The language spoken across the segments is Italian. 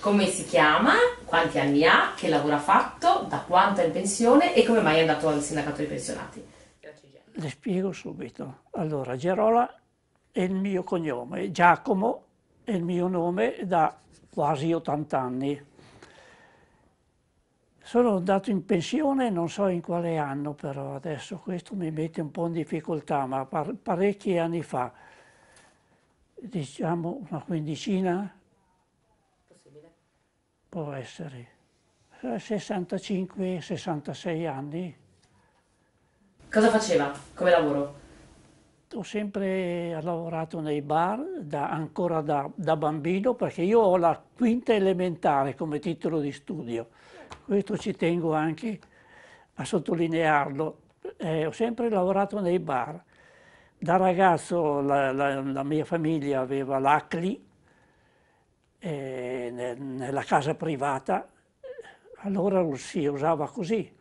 Come si chiama? Quanti anni ha? Che lavoro ha fatto? Da quanto è in pensione? E come mai è andato al sindacato dei pensionati? Le spiego subito. Allora, Gerola è il mio cognome, Giacomo è il mio nome da quasi 80 anni. Sono andato in pensione, non so in quale anno però, adesso questo mi mette un po' in difficoltà, ma parecchi anni fa, diciamo una quindicina, Possibile. può essere, 65-66 anni. Cosa faceva come lavoro? Ho sempre lavorato nei bar, ancora da bambino, perché io ho la quinta elementare come titolo di studio. Questo ci tengo anche a sottolinearlo. Ho sempre lavorato nei bar. Da ragazzo la mia famiglia aveva l'ACLI nella casa privata, allora si usava così.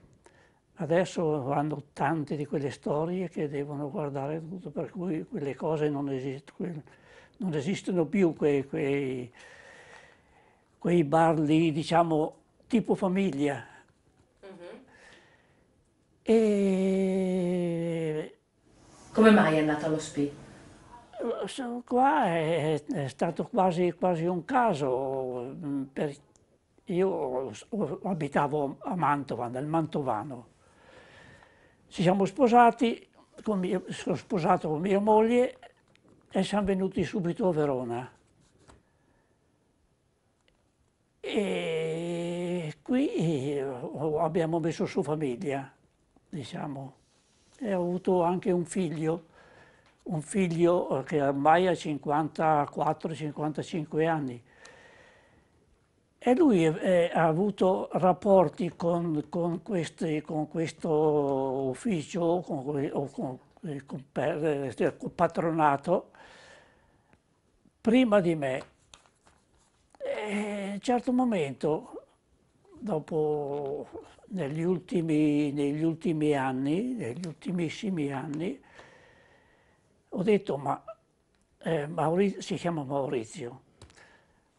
Adesso hanno tante di quelle storie che devono guardare tutto, per cui quelle cose non esistono più, quei bar lì, diciamo, tipo famiglia. E Come mai è andato allo SPI? qua è stato quasi un caso. Io abitavo a Mantova, nel Mantovano. Ci siamo sposati, sono sposato con mia moglie e siamo venuti subito a Verona. E qui abbiamo messo su famiglia, diciamo, e ho avuto anche un figlio che ormai ha 54-55 anni. E lui ha avuto rapporti con questo ufficio, col patronato, prima di me. E a un certo momento, dopo, negli ultimissimi anni, ho detto, ma si chiama Maurizio.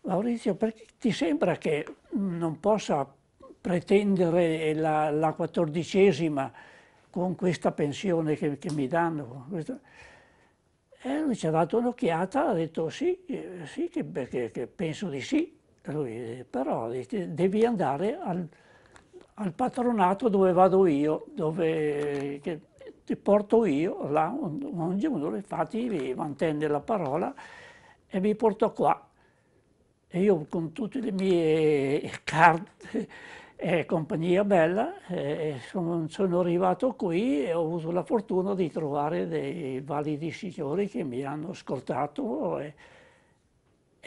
Maurizio, perché ti sembra che non possa pretendere la 14ª con questa pensione che mi danno? E lui ci ha dato un'occhiata, ha detto sì, sì che penso di sì. Lui, però devi andare al patronato dove vado io, che ti porto io, là, ognuno infatti mi mantenne la parola e mi portò qua. E io con tutte le mie carte e compagnia bella sono arrivato qui e ho avuto la fortuna di trovare dei validi signori che mi hanno ascoltato e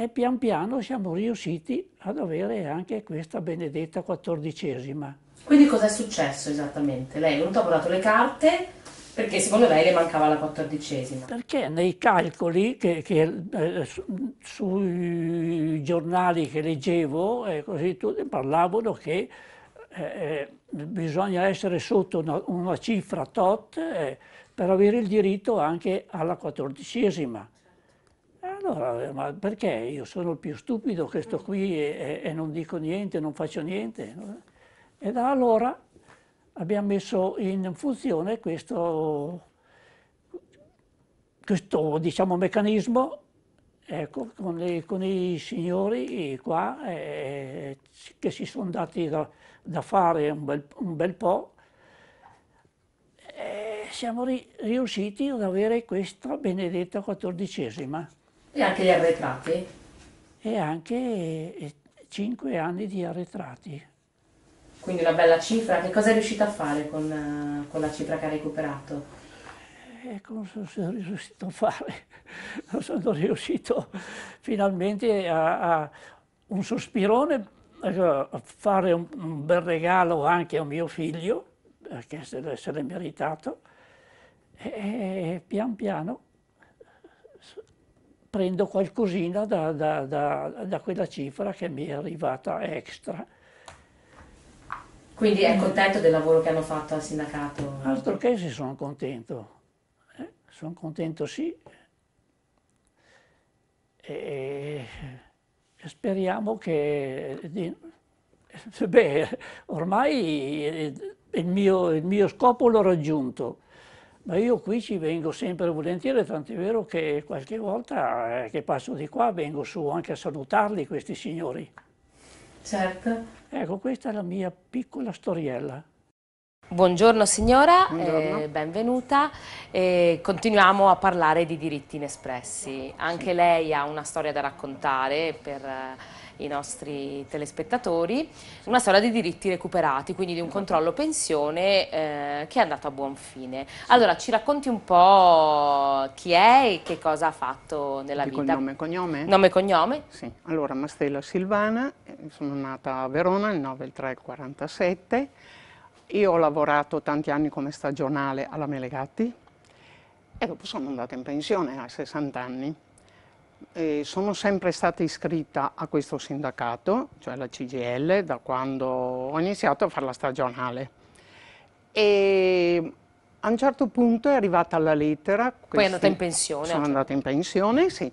pian piano siamo riusciti ad avere anche questa benedetta 14ª. Quindi cosa è successo esattamente? Lei è venuta, ha portato le carte perché secondo lei le mancava la 14ª. Perché nei calcoli sui giornali che leggevo e così tutti parlavano che bisogna essere sotto una cifra tot per avere il diritto anche alla 14ª. E allora, ma perché io sono il più stupido che sto qui e non dico niente, non faccio niente? E da allora abbiamo messo in funzione questo diciamo, meccanismo, ecco, con i signori qua che si sono dati da fare un bel po', e siamo riusciti ad avere questa benedetta 14ª E anche gli arretrati? e anche 5 anni di arretrati. Quindi una bella cifra. Che cosa è riuscita a fare con la cifra che ha recuperato? E cosa sono riuscito a fare? Sono riuscito finalmente a un sospirone, a fare un bel regalo anche a mio figlio, perché se l'è meritato, e pian piano prendo qualcosina da quella cifra che mi è arrivata extra. Quindi è contento del lavoro che hanno fatto al sindacato? Altro che se sono contento. Sono contento sì, e, speriamo che... Beh, ormai il mio scopo l'ho raggiunto, ma io qui ci vengo sempre volentieri, tant'è vero che qualche volta che passo di qua vengo su anche a salutarli questi signori. Certo. Ecco, questa è la mia piccola storiella. Buongiorno signora, Buongiorno. benvenuta. Continuiamo a parlare di diritti inespressi. Anche lei ha una storia da raccontare per i nostri telespettatori, una storia di diritti recuperati, quindi di un controllo pensione che è andato a buon fine. Allora, ci racconti un po' chi è e che cosa ha fatto nella Dico vita? il nome e cognome? Nome e cognome? Sì. Allora, Mastella Silvana, sono nata a Verona il 9/3/47. Io ho lavorato tanti anni come stagionale alla Melegatti e dopo sono andata in pensione a 60 anni. E sono sempre stata iscritta a questo sindacato, cioè la CGIL, da quando ho iniziato a fare la stagionale. E a un certo punto è arrivata la lettera. Poi è andata in pensione? Sono andata in pensione, sì.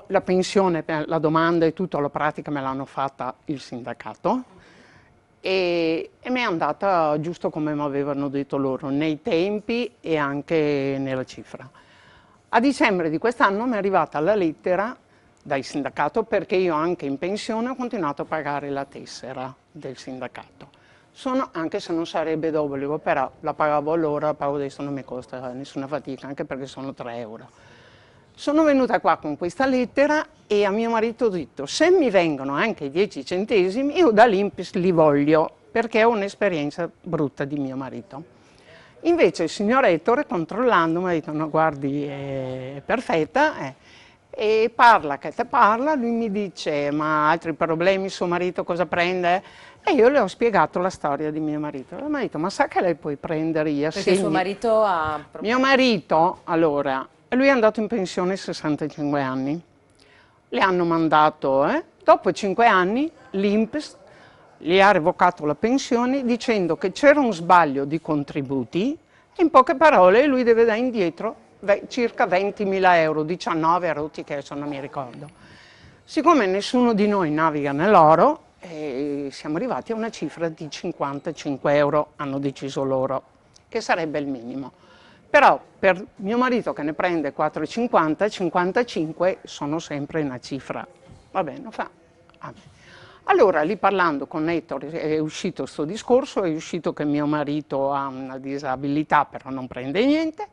La pensione, la domanda e tutta la pratica me l'hanno fatta il sindacato. E mi è andata giusto come mi avevano detto loro, nei tempi e anche nella cifra. A dicembre di quest'anno mi è arrivata la lettera dal sindacato perché io anche in pensione ho continuato a pagare la tessera del sindacato. Anche se non sarebbe d'obbligo, però la pagavo allora, la pago adesso, non mi costa nessuna fatica, anche perché sono 3 euro. Sono venuta qua con questa lettera e a mio marito ho detto: se mi vengono anche 10 centesimi, io dall'INPS li voglio, perché ho un'esperienza brutta di mio marito. Invece il signor Ettore, controllando, mi ha detto: no, guardi, è perfetta, e parla che te parla. Lui mi dice: ma altri problemi, suo marito cosa prende? E io le ho spiegato la storia di mio marito. E mi ha detto: ma sa che lei puoi prendere gli assegni? Perché suo marito ha... Mio marito, allora, lui è andato in pensione a 65 anni. Le hanno mandato, dopo 5 anni, l'INPS gli ha revocato la pensione dicendo che c'era un sbaglio di contributi e in poche parole lui deve dare indietro circa 20.000 euro, 19 rotti che adesso non mi ricordo. Siccome nessuno di noi naviga nell'oro, siamo arrivati a una cifra di 55 euro, hanno deciso loro, che sarebbe il minimo. Però per mio marito che ne prende 4,50, 55 sono sempre una cifra. Va bene, fa. Allora, lì parlando con Ettore è uscito questo discorso, è uscito che mio marito ha una disabilità, però non prende niente.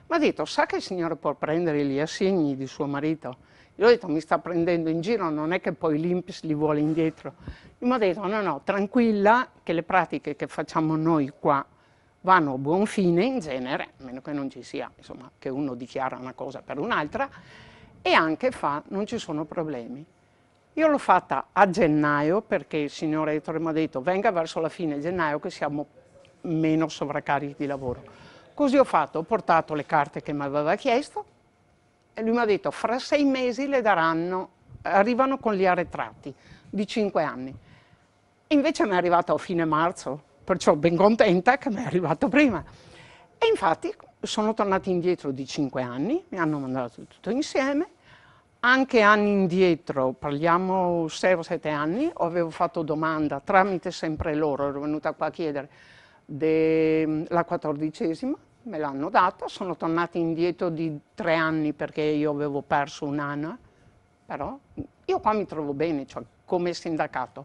Mi ha detto: sa che il signore può prendere gli assegni di suo marito? Io ho detto: mi sta prendendo in giro, non è che poi l'INPS li vuole indietro. Mi ha detto: no, no, tranquilla, che le pratiche che facciamo noi qua vanno a buon fine in genere, a meno che non ci sia, insomma, che uno dichiara una cosa per un'altra, e anche non ci sono problemi. Io l'ho fatta a gennaio perché il signore Ettore mi ha detto: venga verso la fine gennaio che siamo meno sovraccarichi di lavoro. Così ho fatto, ho portato le carte che mi aveva chiesto e lui mi ha detto: fra 6 mesi le daranno, arrivano con gli arretrati di 5 anni. E invece mi è arrivato a fine marzo, perciò ben contenta che mi è arrivato prima. E infatti sono tornati indietro di 5 anni, mi hanno mandato tutto insieme. Anche anni indietro, parliamo 6 o 7 anni, avevo fatto domanda tramite sempre loro, ero venuta qua a chiedere la 14ª, me l'hanno data, sono tornati indietro di 3 anni perché io avevo perso un anno, però io qua mi trovo bene, cioè come sindacato.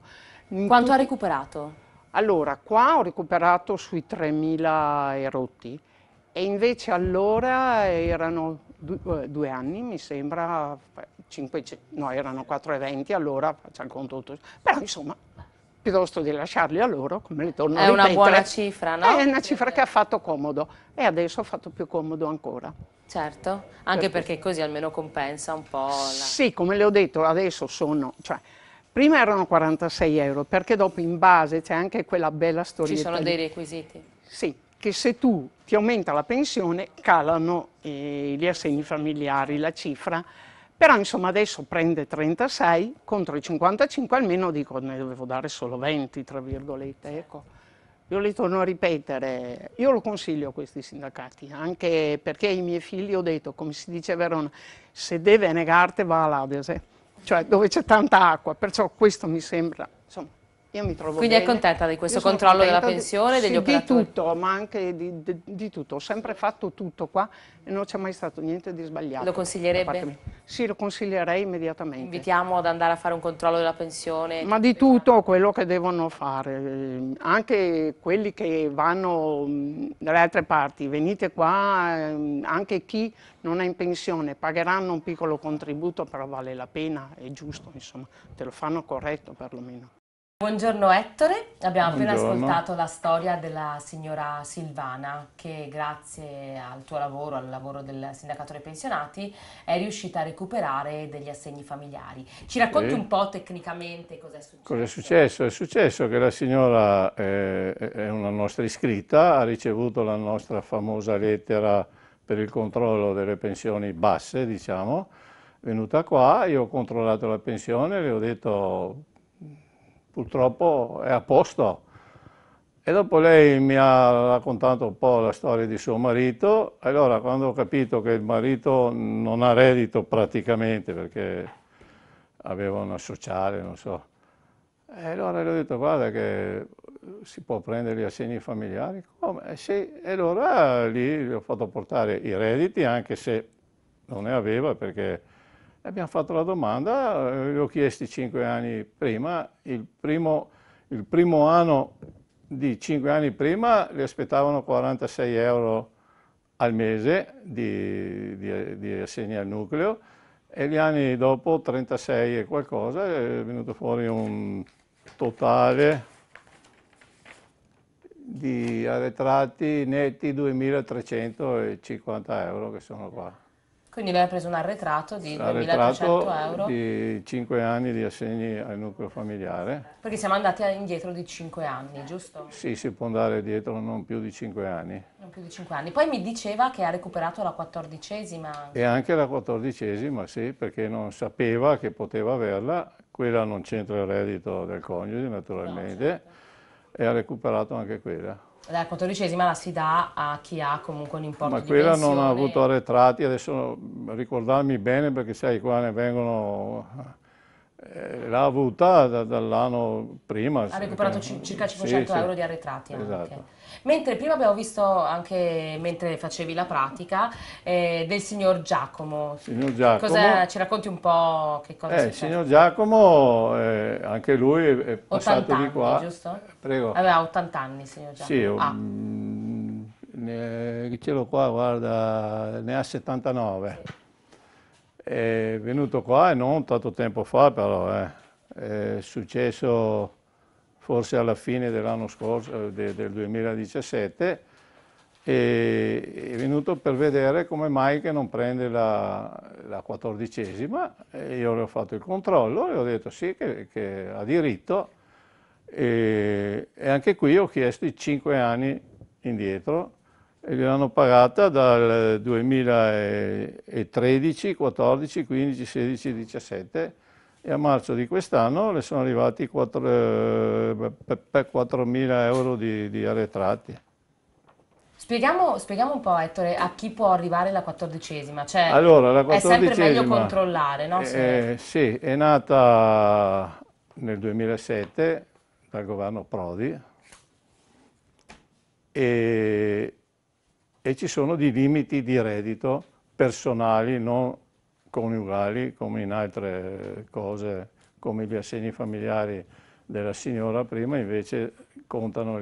Quanto ha recuperato? Allora, qua ho recuperato sui 3.000 e rotti e invece allora erano 2 anni, mi sembra, 500, no, erano 4,20, allora faccio il conto tutto. Però insomma, piuttosto di lasciarli a loro, come le torno a ripetere, è una buona cifra, no? È una cifra che ha fatto comodo e adesso ha fatto più comodo ancora. Certo, anche perché così almeno compensa un po'. Sì, come le ho detto, adesso sono... Cioè, prima erano 46 euro, perché dopo in base c'è anche quella bella storietta. Ci sono dei requisiti? Sì, che se tu ti aumenta la pensione calano gli assegni familiari, la cifra, però insomma adesso prende 36 contro i 55, almeno dico ne dovevo dare solo 20, tra virgolette, ecco. Io li torno a ripetere, io lo consiglio a questi sindacati, anche perché ai miei figli ho detto, come si dice a Verona, se deve negarti va all'Adese. cioè dove c'è tanta acqua, perciò questo mi sembra, insomma, io mi trovo Quindi bene. è contenta di questo Io sono controllo della contenta pensione, degli sì, operatori? di tutto, ma anche di tutto. Ho sempre fatto tutto qua e non c'è mai stato niente di sbagliato. Lo da parte consiglierebbe? mia. Sì, lo consiglierei immediatamente. Invitiamo ad andare a fare un controllo della pensione? Ma di tutto quello che devono fare, anche quelli che vanno dalle altre parti, venite qua, anche chi non è in pensione, pagheranno un piccolo contributo, però vale la pena, è giusto, insomma, te lo fanno corretto perlomeno. Buongiorno Ettore, abbiamo appena Buongiorno. ascoltato la storia della signora Silvana che grazie al tuo lavoro, al lavoro del sindacato dei pensionati, è riuscita a recuperare degli assegni familiari. Ci racconti Sì. un po' tecnicamente cosa è successo? Cosa è successo? È successo che la signora è una nostra iscritta, ha ricevuto la nostra famosa lettera per il controllo delle pensioni basse, diciamo, è venuta qua, io ho controllato la pensione, le ho detto purtroppo è a posto. E dopo lei mi ha raccontato un po' la storia di suo marito, e allora quando ho capito che il marito non ha reddito praticamente perché aveva una sociale, non so, e allora le ho detto guarda che si può prendere gli assegni familiari, come? Sì, e allora lì gli ho fatto portare i redditi anche se non ne aveva perché abbiamo fatto la domanda, li ho chiesti 5 anni prima, il primo anno di 5 anni prima li aspettavano 46 euro al mese di assegni al nucleo e gli anni dopo 36 e qualcosa è venuto fuori un totale di arretrati netti 2.350 euro che sono qua. Quindi lei ha preso un arretrato di 2.300 Arretrato euro? di 5 anni di assegni al nucleo familiare. Perché siamo andati indietro di 5 anni, giusto? Sì, si può andare dietro non più di 5 anni. Non più di 5 anni. Poi mi diceva che ha recuperato la 14ª. E anche la 14ª, sì, perché non sapeva che poteva averla, quella non c'entra il reddito del coniuge naturalmente, No, certo. E ha recuperato anche quella. La 14ª la si dà a chi ha comunque un importo Ma di quella pensione. non ha avuto arretrati, adesso ricordarmi bene perché sai qua ne vengono, l'ha avuta dall'anno prima. Ha recuperato circa 500 sì, euro di arretrati esatto. anche. Mentre prima abbiamo visto anche, mentre facevi la pratica, del signor Giacomo. Signor Giacomo. Ci racconti un po' che cosa è Il successo? signor Giacomo, anche lui è passato 80 di qua. anni, giusto? Prego. Aveva 80 anni, signor Giacomo. Sì, ce l'ho qua, guarda, ne ha 79. Sì. È venuto qua e non tanto tempo fa, però è successo forse alla fine dell'anno scorso, del 2017, e è venuto per vedere come mai che non prende la 14ª. E io le ho fatto il controllo e ho detto sì che ha diritto, e anche qui ho chiesto i 5 anni indietro e gliel'hanno pagata dal 2013, 14, 15, 16, 17 e a marzo di quest'anno le sono arrivati 4.000 euro di arretrati. Spieghiamo un po', Ettore, a chi può arrivare la 14ª, cioè Allora, la 14ª, è sempre meglio controllare, no? Sì, è nata nel 2007 dal governo Prodi e ci sono dei limiti di reddito personali, non coniugali, come in altre cose, come gli assegni familiari della signora prima, invece contano.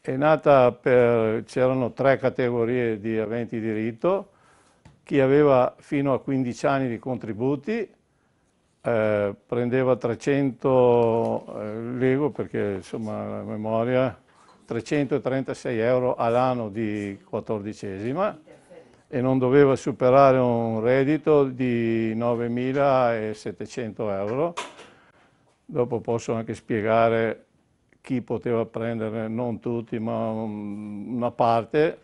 È nata c'erano 3 categorie di aventi diritto, chi aveva fino a 15 anni di contributi prendeva 300, leggo perché insomma la memoria, 336 euro all'anno di 14ª e non doveva superare un reddito di 9.700 euro. Dopo posso anche spiegare chi poteva prendere, non tutti, ma una parte.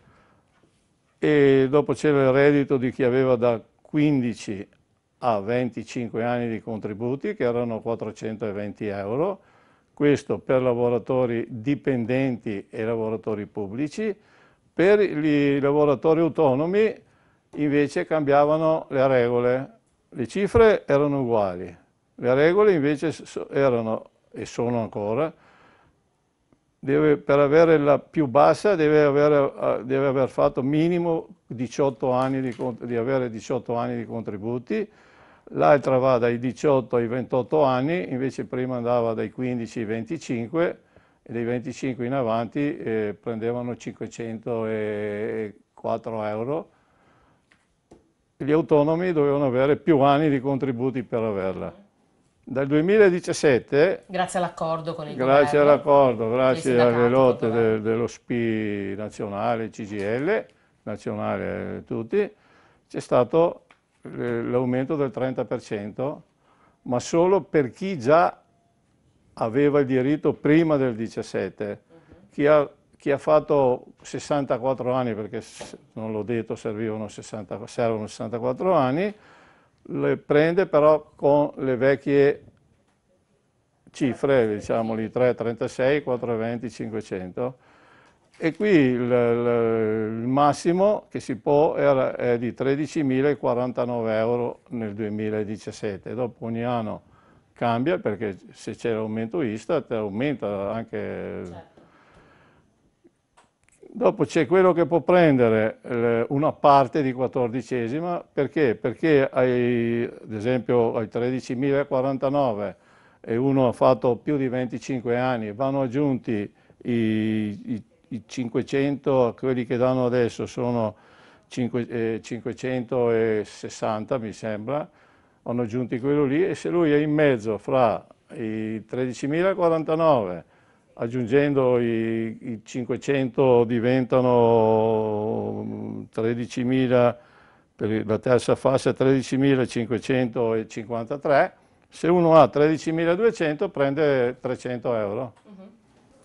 E dopo c'era il reddito di chi aveva da 15 a 25 anni di contributi, che erano 420 euro. Questo per lavoratori dipendenti e lavoratori pubblici. Per i lavoratori autonomi invece cambiavano le regole. le cifre erano uguali, le regole invece erano, e sono ancora, per avere la più bassa deve aver fatto minimo 18 anni di avere 18 anni di contributi, l'altra va dai 18 ai 28 anni, invece prima andava dai 15 ai 25 e dai 25 in avanti prendevano 504 euro. Gli autonomi dovevano avere più anni di contributi per averla. Dal 2017, grazie all'accordo con il grazie governo, all'accordo, grazie alle lotte col governo. dello SPI nazionale, CGIL, nazionale tutti, c'è stato l'aumento del 30%, ma solo per chi già aveva il diritto prima del 17. Chi ha fatto 64 anni, perché non l'ho detto, servono 64 anni, le prende però con le vecchie cifre, diciamo lì 3,36, 4,20, 500. E qui il massimo che si può è di 13.049 euro nel 2017. Dopo ogni anno cambia, perché se c'è l'aumento Istat aumenta anche. Certo. Dopo c'è quello che può prendere una parte di 14esima, perché? Perché ad esempio ai 13.049 e uno ha fatto più di 25 anni, vanno aggiunti i 500, quelli che danno adesso sono 560 mi sembra, hanno aggiunti quello lì, e se lui è in mezzo fra i 13.049 aggiungendo i 500 diventano 13.000, per la terza fascia 13.553, se uno ha 13.200 prende 300 euro.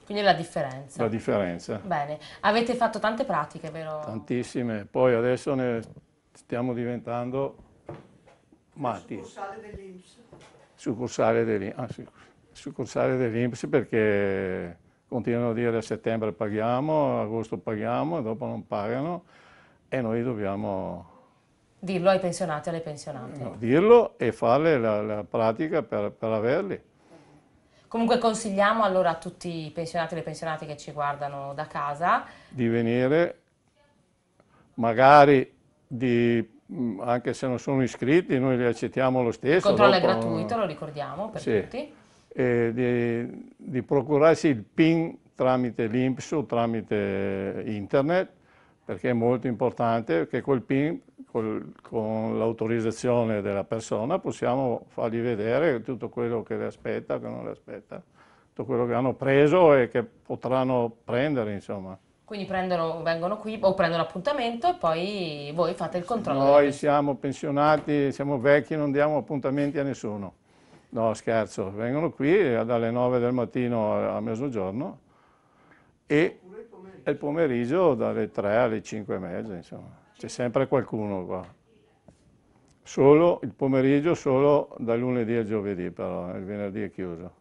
Quindi la differenza. La differenza. Bene, avete fatto tante pratiche, vero? Tantissime, poi adesso ne stiamo diventando matti. Succursale dell'INPS. Succursale dell'INPS, perché continuano a dire a settembre paghiamo, a agosto paghiamo, e dopo non pagano, e noi dobbiamo dirlo ai pensionati e alle pensionate. dirlo e fare la pratica per averli. Comunque consigliamo allora a tutti i pensionati e le pensionate che ci guardano da casa Di venire, magari anche se non sono iscritti, noi li accettiamo lo stesso. il controllo dopo, è gratuito, lo ricordiamo per sì, tutti. Di procurarsi il PIN tramite l'INPS o tramite internet, perché è molto importante che col PIN, con l'autorizzazione della persona, possiamo fargli vedere tutto quello che le aspetta, che non le aspetta, tutto quello che hanno preso e che potranno prendere, insomma. Quindi vengono qui o prendono appuntamento e poi voi fate il controllo. Noi siamo pensionati, siamo vecchi, non diamo appuntamenti a nessuno. No, scherzo, vengono qui dalle 9 del mattino a mezzogiorno e il pomeriggio dalle 3 alle 5 e mezza, insomma. C'è sempre qualcuno qua. Solo il pomeriggio, solo dal lunedì al giovedì, però il venerdì è chiuso.